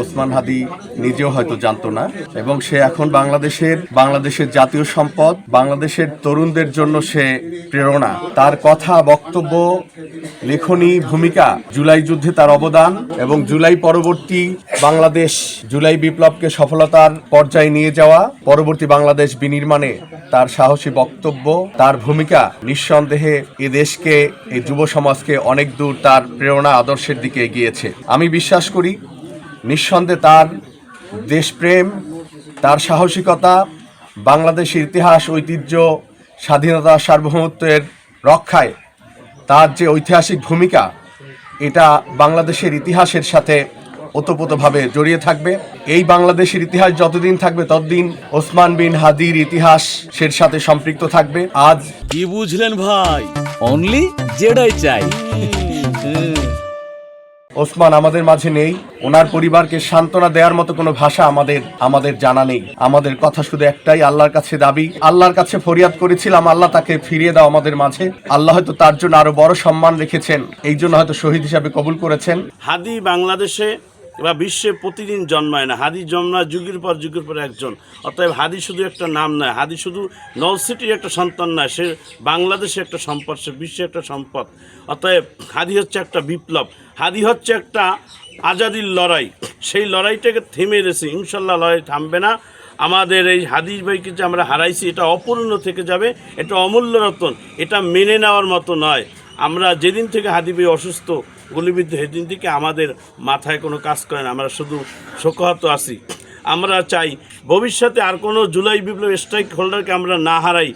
ওসমান হাদি নিজেও হয়তো জানতো না, এবং সে এখন বাংলাদেশের জাতীয় সম্পদ, বাংলাদেশের তরুণদের জন্য সে প্রেরণা। তার কথা, বক্তব্য, লেখনী, ভূমিকা, জুলাই যুদ্ধে তার অবদান এবং জুলাই পরবর্তী বাংলাদেশ, জুলাই বিপ্লবকে সফলতার পর্যায়ে নিয়ে যাওয়া, পরবর্তী বাংলাদেশ বিনির্মাণে তার সাহসী বক্তব্য, তার ভূমিকা নিঃসন্দেহে এই দেশকে, এই যুব সমাজকে অনেক দূর তার প্রেরণা আদর্শের দিকে এগিয়েছে। আমি বিশ্বাস করি নিঃসন্দেহে তার দেশপ্রেম, তার সাহসিকতা, বাংলাদেশের ইতিহাস, ঐতিহ্য, স্বাধীনতা, সার্বভৌমত্বের রক্ষায় তার যে ঐতিহাসিক ভূমিকা, এটা বাংলাদেশের ইতিহাসের সাথে ওতপ্রোতভাবে জড়িয়ে থাকবে। এই বাংলাদেশের ইতিহাস যতদিন থাকবে ততদিন ওসমান বিন হাদির ইতিহাসের সাথে সম্পৃক্ত থাকবে। আজ কি বুঝলেন ভাই? অনলি যেটাই চাই। ওসমান আমাদের মাঝে নেই। ওনার পরিবারকে সান্ত্বনা দেওয়ার মতো কোনো ভাষা আমাদের জানা নেই। আমাদের কথা শুধু একটাই, আল্লাহর কাছে দাবি, আল্লাহর কাছে ফরিয়াদ করেছিলাম, আল্লাহ তাকে ফিরিয়ে দাও আমাদের মাঝে। আল্লাহ হয়তো তার জন্য আরো বড় সম্মান রেখেছেন, এই জন্য হয়তো শহীদ হিসাবে কবুল করেছেন। হাদি বাংলাদেশে বা বিশ্বে প্রতিদিন জন্মায় না, হাদি জন্মায় যুগের পর একজন। অতএব হাদি শুধু একটা নাম নয়, হাদি শুধু নলসিটির একটা সন্তান নয়, সে বাংলাদেশের একটা সম্পদ, সে বিশ্বের একটা সম্পদ। অতএব হাদি হচ্ছে একটা বিপ্লব, হাদি হচ্ছে একটা আজাদির লড়াই। সেই লড়াইটাকে থেমে গেছে, ইনশাল্লাহ লড়াই থামবে না। আমাদের এই হাদিস ভাইকে যে আমরা হারাইছি, এটা অপূর্ণ থেকে যাবে, এটা অমূল্য রতন, এটা মেনে নেওয়ার মতো নয়। আমরা যেদিন থেকে হাদি ভাই অসুস্থ, গুলিবিদ্ধ, সেদিন থেকে আমাদের মাথায় কোনো কাজ করে না, আমরা শুধু শোকাহত আছি। আমরা চাই ভবিষ্যতে আর কোনো জুলাই বিপ্লব স্ট্রাইক হোল্ডারকে আমরা না হারাই।